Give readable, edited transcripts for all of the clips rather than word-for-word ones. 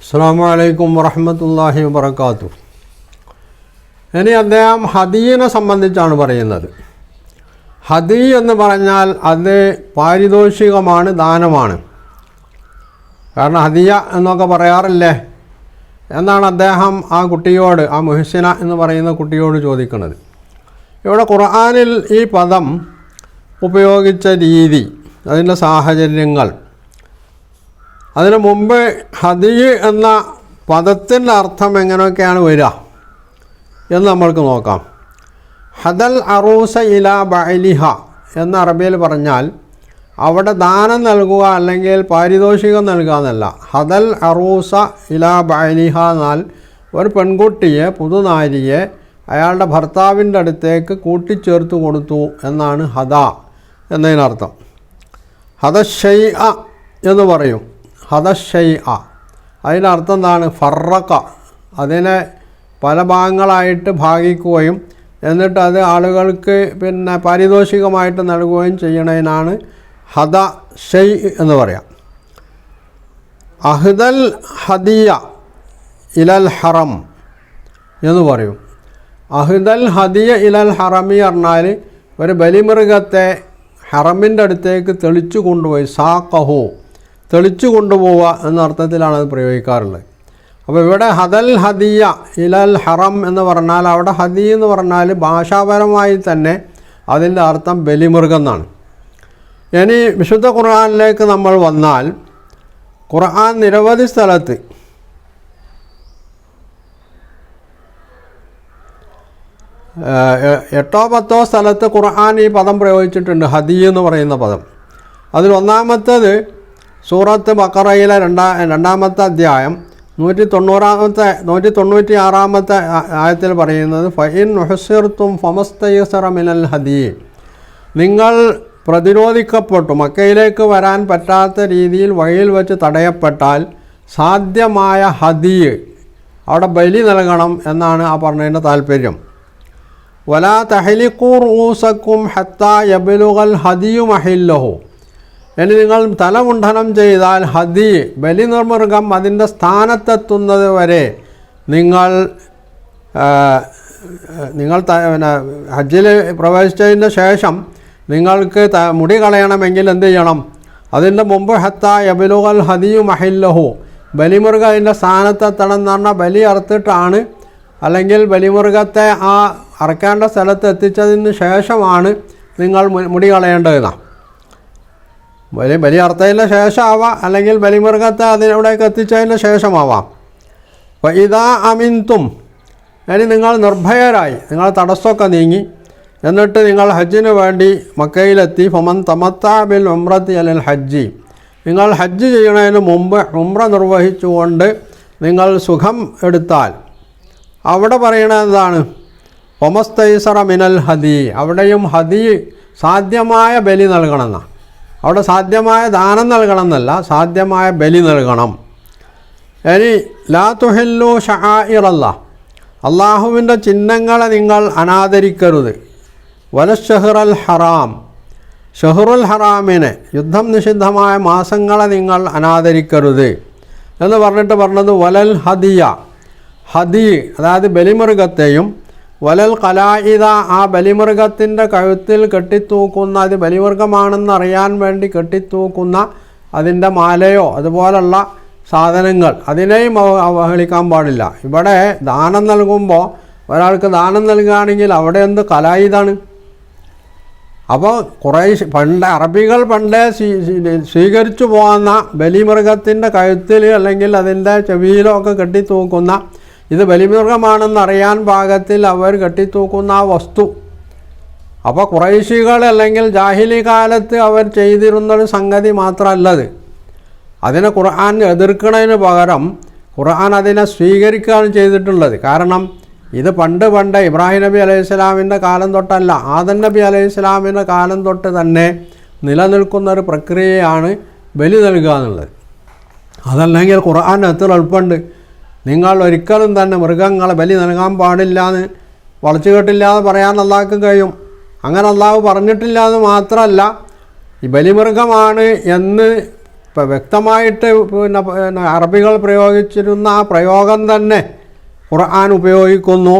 അസ്സലാമു അലൈക്കും വറഹ്മത്തുള്ളാഹി വബറകാതുഹു. ഇനി അദ്ദേഹം ഹദിയനെ സംബന്ധിച്ചാണ് പറയുന്നത്. ഹദി എന്ന് പറഞ്ഞാൽ അത് പാരിതോഷികമാണ്, ദാനമാണ്. കാരണം ഹദിയ എന്നൊക്കെ പറയാറില്ലേ എന്നാണ് അദ്ദേഹം ആ കുട്ടിയോട്, ആ മുഹ്സിന എന്ന് പറയുന്ന കുട്ടിയോട് ചോദിക്കുന്നത്. ഇവിടെ ഖുർആനിൽ ഈ പദം ഉപയോഗിച്ച രീതി, അതിൻ്റെ സാഹചര്യങ്ങൾ, അതിനു മുമ്പ് ഹദിയ് എന്ന പദത്തിൻ്റെ അർത്ഥം എങ്ങനെയൊക്കെയാണ് വരിക എന്ന് നമ്മൾക്ക് നോക്കാം. ഹദൽ അറൂസ ഇല ബഅലിഹ എന്ന അറബിയിൽ പറഞ്ഞാൽ അവിടെ ദാനം നൽകുക അല്ലെങ്കിൽ പാരിതോഷികം നൽകുക എന്നല്ല. ഹദൽ അറൂസ ഇല ബഅലിഹ എന്നാൽ ഒരു പെൺകുട്ടിയെ, പുതുനാരിയെ അയാളുടെ ഭർത്താവിൻ്റെ അടുത്തേക്ക് കൂട്ടിച്ചേർത്ത് കൊടുത്തു എന്നാണ് ഹദ എന്നതിനർത്ഥം. ഹദശൈഅ എന്ന് പറയും. ഹദശൈഅ അതിനർത്ഥം എന്താണ്? ഫറഖ, അതിനെ പല ഭാഗങ്ങളായിട്ട് ഭാഗിക്കുകയും എന്നിട്ട് അത് ആളുകൾക്ക് പാരിതോഷികമായിട്ട് നൽകുകയും ചെയ്യണതിനാണ് ഹദ ഷൈ എന്ന് പറയാം. അഹ്ദൽ ഹദിയ ഇലൽ ഹറം എന്ന് പറയും. അഹ്ദൽ ഹദിയ ഇലൽ ഹറമി പറഞ്ഞാൽ ഒരു ബലിമൃഗത്തെ ഹറമിൻ്റെ അടുത്തേക്ക് തെളിച്ചു കൊണ്ടുപോയി, സാഖഹു തെളിച്ചു കൊണ്ടുപോവുക എന്ന അർത്ഥത്തിലാണ് അത് പ്രയോഗിക്കാറുള്ളത്. അപ്പോൾ ഇവിടെ ഹദൽ ഹദിയ ഇലൽ ഹറം എന്ന് പറഞ്ഞാൽ അവിടെ ഹദി എന്ന് പറഞ്ഞാൽ ഭാഷാപരമായി തന്നെ അതിൻ്റെ അർത്ഥം ബലിമൃഗം എന്നാണ്. ഇനി വിശുദ്ധ ഖുർആനിലേക്ക് നമ്മൾ വന്നാൽ ഖുർആൻ നിരവധി സ്ഥലത്ത് എട്ടോ പത്തോ സ്ഥലത്ത് ഖുർആൻ ഈ പദം പ്രയോഗിച്ചിട്ടുണ്ട്, ഹദി എന്ന് പറയുന്ന പദം. അതിൽ ഒന്നാമത്തേത് സൂറത്ത് ബഖറയിലെ രണ്ടാമത്തെ അധ്യായം 196 ആയത്തിൽ പറയുന്നത് ഫഇൻ ഉഹ്സിർതും ഫമസ്തയസറ മിനൽ ഹദി. നിങ്ങൾ പ്രതിരോധിക്കപ്പെട്ടു, മക്കയിലേക്ക് വരാൻ പറ്റാത്ത രീതിയിൽ വഴിയിൽ വെച്ച് തടയപ്പെട്ടാൽ സാധ്യമായ ഹദി, അവിടെ ബലി നൽകണം എന്നാണ് ആ പറഞ്ഞതിൻ്റെ താല്പര്യം. വലാ തഹ്ലിഖൂ റൂസക്കും ഹത്താ യബ്ലുഗൽ ഹദിയു മഹില്ലഹു. ഇനി നിങ്ങൾ തലമുണ്ഡനം ചെയ്താൽ ഹദി, ബലി നിർമൃഗം അതിൻ്റെ സ്ഥാനത്തെത്തുന്നത് വരെ നിങ്ങൾ ഹജ്ജിൽ പ്രവേശിച്ചതിന് ശേഷം നിങ്ങൾക്ക് മുടി കളയണമെങ്കിൽ എന്ത് ചെയ്യണം? അതിൻ്റെ മുമ്പ് ഹത്താ യബ്ലുഗൽ ഹദിയു മഹില്ലഹു, ബലിമൃഗം അതിൻ്റെ സ്ഥാനത്തെത്തണം എന്ന് പറഞ്ഞാൽ ബലി അറുത്തിട്ടാണ്, അല്ലെങ്കിൽ ബലിമൃഗത്തെ ആ അറക്കേണ്ട സ്ഥലത്ത് എത്തിച്ചതിന് ശേഷമാണ് നിങ്ങൾ മുടി കളയേണ്ടതെന്നാണ്. ബലി അറുത്തതിന് ശേഷമാവാം, അല്ലെങ്കിൽ ബലിമൃഗത്തെ അതിനവിടേക്ക് എത്തിച്ചതിന് ശേഷമാവാം. അപ്പോൾ ഇതാ അമിൻതും, ഇനി നിങ്ങൾ നിർഭയരായി, നിങ്ങൾ തടസ്സമൊക്കെ നീങ്ങി, എന്നിട്ട് നിങ്ങൾ ഹജ്ജിന് വേണ്ടി മക്കയിലെത്തി. ഫമൻ തമത്താ ബിൽ ഉംറത്തി അലൽ ഹജ്ജി, നിങ്ങൾ ഹജ്ജ് ചെയ്യുന്നതിന് മുമ്പ് ഉംറ നിർവഹിച്ചുകൊണ്ട് നിങ്ങൾ സുഖം എടുത്താൽ, അവിടെ പറയണത് എന്താണ്? ഫമസ്തൈസറ മിനൽ ഹദി, അവിടെയും ഹദി സാധ്യമായ ബലി നൽകണമെന്നാണ്. അവിടെ സാധ്യമായ ദാനം നൽകണം എന്നല്ല, സാധ്യമായ ബലി നൽകണം. ഇനി ലാ തുഹില്ലു ശആഇറല്ലാഹ്, അള്ളാഹുവിൻ്റെ ചിഹ്നങ്ങളെ നിങ്ങൾ അനാദരിക്കരുത്. വലശ്ശഹ്റൽ ഹറാം, ഷഹ്റുൽ ഹറാമിനെ, യുദ്ധം നിഷിദ്ധമായ മാസങ്ങളെ നിങ്ങൾ അനാദരിക്കരുത് എന്ന് പറഞ്ഞത് വലൽ ഹദിയ, ഹദി അതായത് ബലിമൃഗത്തെയും, വലൽ ഖലായിദ, ആ ബലിമൃഗത്തിൻ്റെ കഴുത്തിൽ കെട്ടിത്തൂക്കുന്ന, അത് ബലിമൃഗമാണെന്നറിയാൻ വേണ്ടി കെട്ടിത്തൂക്കുന്ന അതിൻ്റെ മാലയോ അതുപോലുള്ള സാധനങ്ങൾ, അതിനെയും അവഹേളിക്കാൻ പാടില്ല. ഇവിടെ ദാനം നൽകുമ്പോൾ ഒരാൾക്ക് ദാനം നൽകുകയാണെങ്കിൽ അവിടെ എന്ത് ഖലായിദാണ്? അപ്പോൾ അറബികൾ പണ്ടേ സ്വീകരിച്ചു പോകുന്ന ബലിമൃഗത്തിൻ്റെ കഴുത്തിൽ അല്ലെങ്കിൽ അതിൻ്റെ ചെവിയിലോ ഒക്കെ കെട്ടിത്തൂക്കുന്ന, ഇത് ബലിമൃഗമാണെന്നറിയാൻ പാകത്തിൽ അവർ കെട്ടിത്തൂക്കുന്ന ആ വസ്തു. അപ്പോൾ ഖുറൈശികൾ അല്ലെങ്കിൽ ജാഹിലി കാലത്ത് അവർ ചെയ്തിരുന്നൊരു സംഗതി മാത്രമല്ലത്. അതിനെ ഖുർആൻ എതിർക്കുന്നതിന് പകരം ഖുർആൻ അതിനെ സ്വീകരിക്കുകയാണ് ചെയ്തിട്ടുള്ളത്. കാരണം ഇത് പണ്ട് ഇബ്രാഹിം നബി അലൈഹി സ്വലാമിൻ്റെ കാലം തൊട്ടല്ല, ആദം നബി അലൈഹി സ്വലാമിൻ്റെ കാലം തൊട്ട് തന്നെ നിലനിൽക്കുന്നൊരു പ്രക്രിയയാണ് ബലി നൽകുക എന്നുള്ളത്. അതല്ലെങ്കിൽ ഖുർആൻ എത്ര എളുപ്പമുണ്ട്. നിങ്ങൾ ഒരിക്കലും തന്നെ മൃഗങ്ങളെ ബലി നൽകാൻ പാടില്ല എന്ന് വളച്ചു കെട്ടില്ലാതെ പറയാൻ അള്ളാഹ്ക്ക് കഴിയും. അങ്ങനെ അള്ളാഹു പറഞ്ഞിട്ടില്ല എന്ന് മാത്രമല്ല, ഈ ബലിമൃഗമാണ് എന്ന് വ്യക്തമായിട്ട് പിന്നെ അറബികൾ പ്രയോഗിച്ചിരുന്ന ആ പ്രയോഗം തന്നെ ഖുർആൻ ഉപയോഗിക്കുന്നു.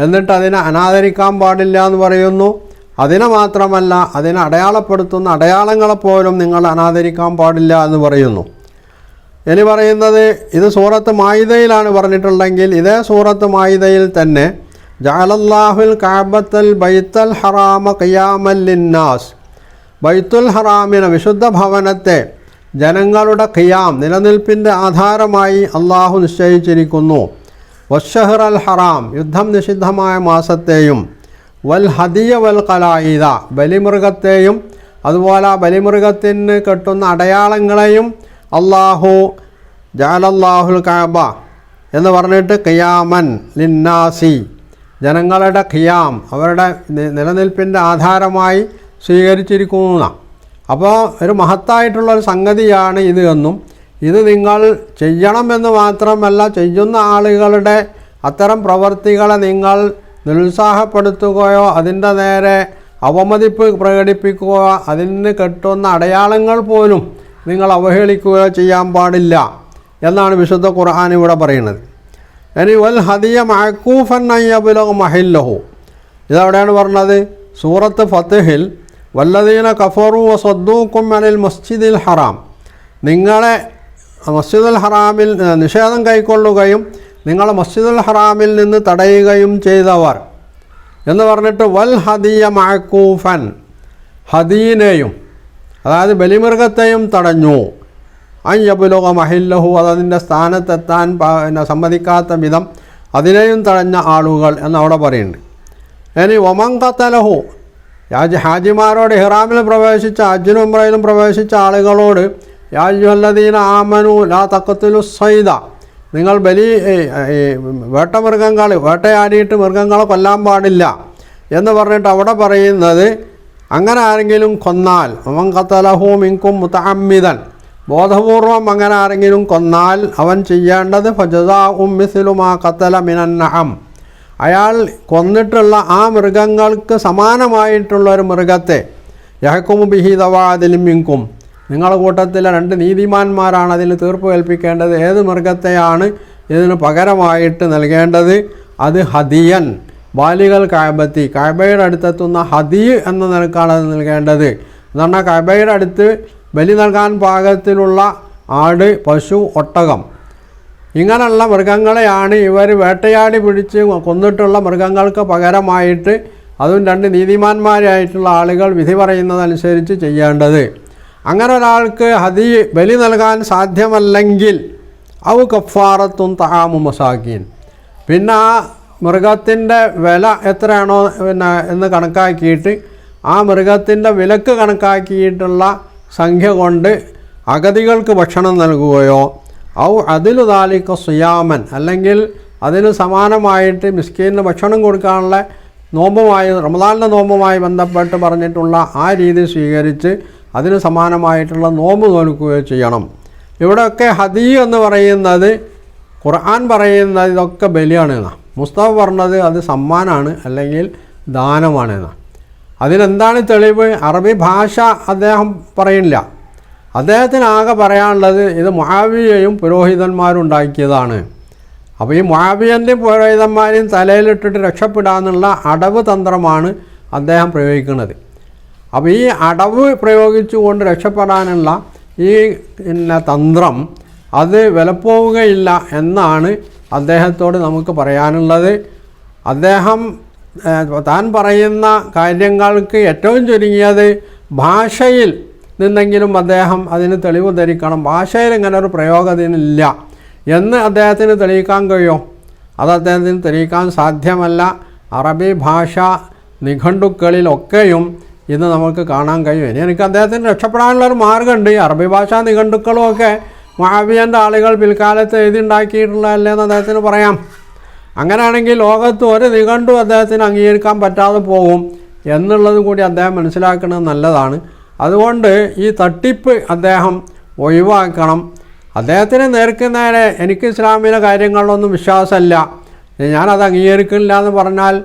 എന്നിട്ട് അതിനെ അനാദരിക്കാൻ പാടില്ല എന്ന് പറയുന്നു. അതിനെ മാത്രമല്ല, അതിനെ അടയാളപ്പെടുത്തുന്ന അടയാളങ്ങളെപ്പോലും നിങ്ങൾ അനാദരിക്കാൻ പാടില്ല എന്ന് പറയുന്നു. ഇനി പറയുന്നത്, ഇത് സൂറത്ത് മായിദയിലാണ് പറഞ്ഞിട്ടുള്ളെങ്കിൽ ഇതേ സൂറത്ത് മായിദയിൽ തന്നെ ജഅലല്ലാഹുൽ കഅബത്തൽ ബൈത്തൽ ഹറാമ ഖിയാമൻ ലിന്നാസ്, ബൈത്തുൽ ഹറാമിനെ വിശുദ്ധ ഭവനത്തെ ജനങ്ങളുടെ ഖിയാം നിലനിൽപ്പിൻ്റെ ആധാരമായി അള്ളാഹു നിശ്ചയിച്ചിരിക്കുന്നു. വശഹർ അൽ ഹറാം യുദ്ധം നിഷിദ്ധമായ മാസത്തെയും, വൽ ഹദിയ വൽ ഖലായിദ ബലിമൃഗത്തെയും അതുപോലെ ബലിമൃഗത്തിന് കെട്ടുന്ന അടയാളങ്ങളെയും അള്ളാഹു ജഅലല്ലാഹുൽ കഅബ എന്ന് പറഞ്ഞിട്ട് ഖിയാമൻ ലിന്നാസി ജനങ്ങളുടെ ഖിയാം അവരുടെ നിലനിൽപ്പിൻ്റെ ആധാരമായി സ്വീകരിച്ചിരിക്കുന്ന. അപ്പോൾ ഒരു മഹത്തായിട്ടുള്ളൊരു സംഗതിയാണ് ഇത് എന്നും ഇത് നിങ്ങൾ ചെയ്യണമെന്ന് മാത്രമല്ല, ചെയ്യുന്ന ആളുകളുടെ അത്തരം പ്രവർത്തികളെ നിങ്ങൾ നിരുത്സാഹപ്പെടുത്തുകയോ അതിൻ്റെ നേരെ അവമതിപ്പ് പ്രകടിപ്പിക്കുകയോ അതിന് കെട്ടുന്ന അടയാളങ്ങൾ പോലും നിങ്ങൾ അവഹേളിക്കുകയോ ചെയ്യാൻ പാടില്ല എന്നാണ് വിശുദ്ധ ഖുർആൻ ഇവിടെ പറയുന്നത്. ഇനി വൽ ഹദിയ മഅകൂഫൻ അയ്യബ്ലഗ മഹില്ലഹു, ഇതവിടെയാണ് പറഞ്ഞത് സൂറത്ത് ഫത്ഹിൽ. വല്ലദീന കഫറു വസദ്ദൂകും അനിൽ മസ്ജിദിൽ ഹറാം, നിങ്ങളെ മസ്ജിദുൽ ഹറാമിൽ നിഷേധം കൈക്കൊള്ളുകയും നിങ്ങളെ മസ്ജിദുൽ ഹറാമിൽ നിന്ന് തടയുകയും ചെയ്തവർ എന്ന് പറഞ്ഞിട്ട് വൽ ഹദിയ മഅകൂഫൻ, ഹദീനെയും അതായത് ബലിമൃഗത്തെയും തടഞ്ഞു. അയ്യബ്ലുഗ മഹില്ലഹു, അതതിൻ്റെ സ്ഥാനത്തെത്താൻ സമ്മതിക്കാത്ത വിധം അതിനെയും തടഞ്ഞ ആളുകൾ എന്നവിടെ പറയുന്നുണ്ട്. ഇനി വമൻ ഖതലഹു, ഹാജിമാരോട് ഇഹ്റാമിൽ പ്രവേശിച്ച ഹജ്ജിനും ഉംറയിലും പ്രവേശിച്ച ആളുകളോട് യാ അയ്യുഹല്ലദീന ആമനു ലാ തഖ്തുലു സൈദ, നിങ്ങൾ വേട്ടയാടിയിട്ട് മൃഗങ്ങളെ കൊല്ലാൻ പാടില്ല എന്ന് പറഞ്ഞിട്ട് അവിടെ പറയുന്നത്, അങ്ങനെ ആരെങ്കിലും കൊന്നാൽ വമൻ ഖതലഹു മിൻകും മുതഅമ്മിദൻ, ബോധപൂർവം അങ്ങനെ ആരെങ്കിലും കൊന്നാൽ അവൻ ചെയ്യേണ്ടത് ഫജസാഉം മിസ്ലു മാ ഖതല മിനൻ നഅം, അയാൾ കൊന്നിട്ടുള്ള ആ മൃഗങ്ങൾക്ക് സമാനമായിട്ടുള്ളൊരു മൃഗത്തെ യഹ്കുമു ബിഹി ദവാ അദ്ലിൻ മിൻകും, നിങ്ങളുടെ കൂട്ടത്തിലെ 2 നീതിമാന്മാരാണ് അതിന് തീർപ്പ് കൽപ്പിക്കേണ്ടത്. ഏത് മൃഗത്തെയാണ് ഇതിന് പകരമായിട്ട് നൽകേണ്ടത്? അത് ഹദിയൻ ബാലികൾ കഅബത്തി, കഅബയുടെ അടുത്തെത്തുന്ന ഹദി എന്ന നിലക്കാണ് അത് നൽകേണ്ടത്. എന്ന് പറഞ്ഞാൽ കഅബയുടെ അടുത്ത് ബലി നൽകാൻ പാകത്തിലുള്ള ആട്, പശു, ഒട്ടകം ഇങ്ങനെയുള്ള മൃഗങ്ങളെയാണ് ഇവർ വേട്ടയാടി പിടിച്ച് കൊന്നിട്ടുള്ള മൃഗങ്ങൾക്ക് പകരമായിട്ട് അതും 2 നീതിമാന്മാരായിട്ടുള്ള ആളുകൾ വിധി പറയുന്നതനുസരിച്ച് ചെയ്യേണ്ടത്. അങ്ങനെ ഒരാൾക്ക് ഹദി ബലി നൽകാൻ സാധ്യമല്ലെങ്കിൽ ഔ കഫാറത്തുൻ തആമു മസാകീൻ, പിന്നെ ആ മൃഗത്തിൻ്റെ വില എത്രയാണോ എന്ന് കണക്കാക്കിയിട്ട് ആ മൃഗത്തിൻ്റെ വിലക്ക് കണക്കാക്കിയിട്ടുള്ള സംഖ്യ കൊണ്ട് അഗതികൾക്ക് ഭക്ഷണം നൽകുകയോ ഔ അതിലു ദാലിക സിയാമൻ, അല്ലെങ്കിൽ അതിന് സമാനമായിട്ട് മിസ്കീനിന് ഭക്ഷണം കൊടുക്കാനുള്ള നോമ്പുമായി റമദാനിലെ നോമ്പുമായി ബന്ധപ്പെട്ട് പറഞ്ഞിട്ടുള്ള ആ രീതി സ്വീകരിച്ച് അതിന് സമാനമായിട്ടുള്ള നോമ്പ് നോൽക്കുകയോ ചെയ്യണം. ഇവിടെയൊക്കെ ഹദി എന്ന് പറയുന്നത് ഖുർആൻ പറയുന്നത് ഇതൊക്കെ ബലിയാണ് എന്നാണ്. മുസ്തഫ പറഞ്ഞത് അത് സമ്മാനാണ് അല്ലെങ്കിൽ ദാനമാണ് എന്നാണ്. അതിനെന്താണ് തെളിവ്? അറബി ഭാഷ അദ്ദേഹം പറയില്ല. അദ്ദേഹത്തിനാകെ പറയാനുള്ളത് ഇത് മുആവിയയും പുരോഹിതന്മാരും ഉണ്ടാക്കിയതാണ്. അപ്പോൾ ഈ മുആവിയൻ്റെയും പുരോഹിതന്മാരെയും തലയിലിട്ടിട്ട് രക്ഷപ്പെടാനുള്ള അടവ് തന്ത്രമാണ് അദ്ദേഹം പ്രയോഗിക്കുന്നത്. അപ്പോൾ ഈ അടവ് പ്രയോഗിച്ചുകൊണ്ട് രക്ഷപ്പെടാനുള്ള ഈ തന്ത്രം അത് വിലപ്പോവുകയില്ല എന്നാണ് അദ്ദേഹത്തോട് നമുക്ക് പറയാനുള്ളത്. അദ്ദേഹം താൻ പറയുന്ന കാര്യങ്ങൾക്ക് ഏറ്റവും ചുരുങ്ങിയത് ഭാഷയിൽ നിന്നെങ്കിലും അദ്ദേഹം അതിന് തെളിവ് ധരിക്കണം. ഭാഷയിൽ ഇങ്ങനെ ഒരു പ്രയോഗത്തിനില്ല എന്ന് അദ്ദേഹത്തിന് തെളിയിക്കാൻ കഴിയുമോ? അത് അദ്ദേഹത്തിന് തെളിയിക്കാൻ സാധ്യമല്ല. അറബി ഭാഷ നിഘണ്ടുക്കളിലൊക്കെയും ഇന്ന് നമുക്ക് കാണാൻ കഴിയും. ഇനി എനിക്ക് അദ്ദേഹത്തിന് രക്ഷപ്പെടാനുള്ളൊരു മാർഗ്ഗമുണ്ട്. അറബി ഭാഷാ നിഘണ്ടുക്കളുമൊക്കെ മുആവിയൻ്റെ ആളുകൾ പിൽക്കാലത്ത് എഴുതിണ്ടാക്കിയിട്ടുള്ളതല്ലേ എന്ന് അദ്ദേഹത്തിന് പറയാം. അങ്ങനെയാണെങ്കിൽ ലോകത്ത് ഒരു നിഘണ്ടു അദ്ദേഹത്തിന് അംഗീകരിക്കാൻ പറ്റാതെ പോകും എന്നുള്ളത് കൂടി അദ്ദേഹം മനസ്സിലാക്കുന്നത് നല്ലതാണ്. അതുകൊണ്ട് ഈ തട്ടിപ്പ് അദ്ദേഹം ഒഴിവാക്കണം. അദ്ദേഹത്തിന് നേർക്ക് നേരെ എനിക്ക് ഇസ്ലാമിലെ കാര്യങ്ങളിലൊന്നും വിശ്വാസമല്ല, ഞാനത് അംഗീകരിക്കില്ല എന്ന് പറഞ്ഞാൽ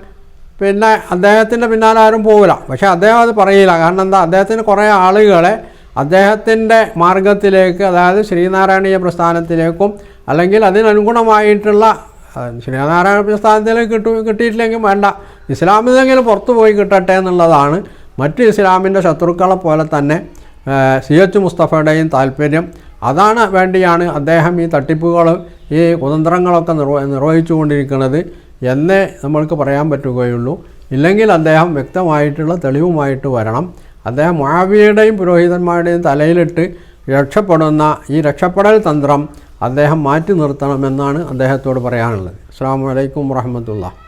പിന്നെ അദ്ദേഹത്തിൻ്റെ പിന്നാലെ ആരും പോകില്ല. പക്ഷേ അദ്ദേഹം അത് പറയില്ല. കാരണം എന്താ, അദ്ദേഹത്തിന് കുറേ ആളുകളെ അദ്ദേഹത്തിൻ്റെ മാർഗത്തിലേക്ക്, അതായത് ശ്രീനാരായണീയ പ്രസ്ഥാനത്തിലേക്കും അല്ലെങ്കിൽ അതിനനുഗുണമായിട്ടുള്ള ശ്രീനാരായണ പ്രസ്ഥാനത്തിലേക്ക് കിട്ടിയിട്ടില്ലെങ്കിൽ വേണ്ട, ഇസ്ലാമിലെങ്കിലും പുറത്തു പോയി കിട്ടട്ടെ എന്നുള്ളതാണ് മറ്റ് ഇസ്ലാമിൻ്റെ ശത്രുക്കളെ പോലെ തന്നെ CH മുസ്തഫയുടെയും താല്പര്യം. അതാണ് വേണ്ടിയാണ് അദ്ദേഹം ഈ തട്ടിപ്പുകൾ, ഈ കുതന്ത്രങ്ങളൊക്കെ നിർവഹിച്ചു കൊണ്ടിരിക്കുന്നത് എന്നേ നമ്മൾക്ക് പറയാൻ പറ്റുകയുള്ളൂ. ഇല്ലെങ്കിൽ അദ്ദേഹം വ്യക്തമായിട്ടുള്ള തെളിവുമായിട്ട് വരണം. അദ്ദേഹം മുആവിയയുടെയും പുരോഹിതന്മാരുടെയും തലയിലിട്ട് രക്ഷപ്പെടുന്ന ഈ രക്ഷപ്പെടൽ തന്ത്രം അദ്ദേഹം മാറ്റി നിർത്തണമെന്നാണ് അദ്ദേഹത്തോട് പറയാനുള്ളത്. അസ്സലാമു അലൈക്കും വറഹ്മത്തുള്ളാഹി.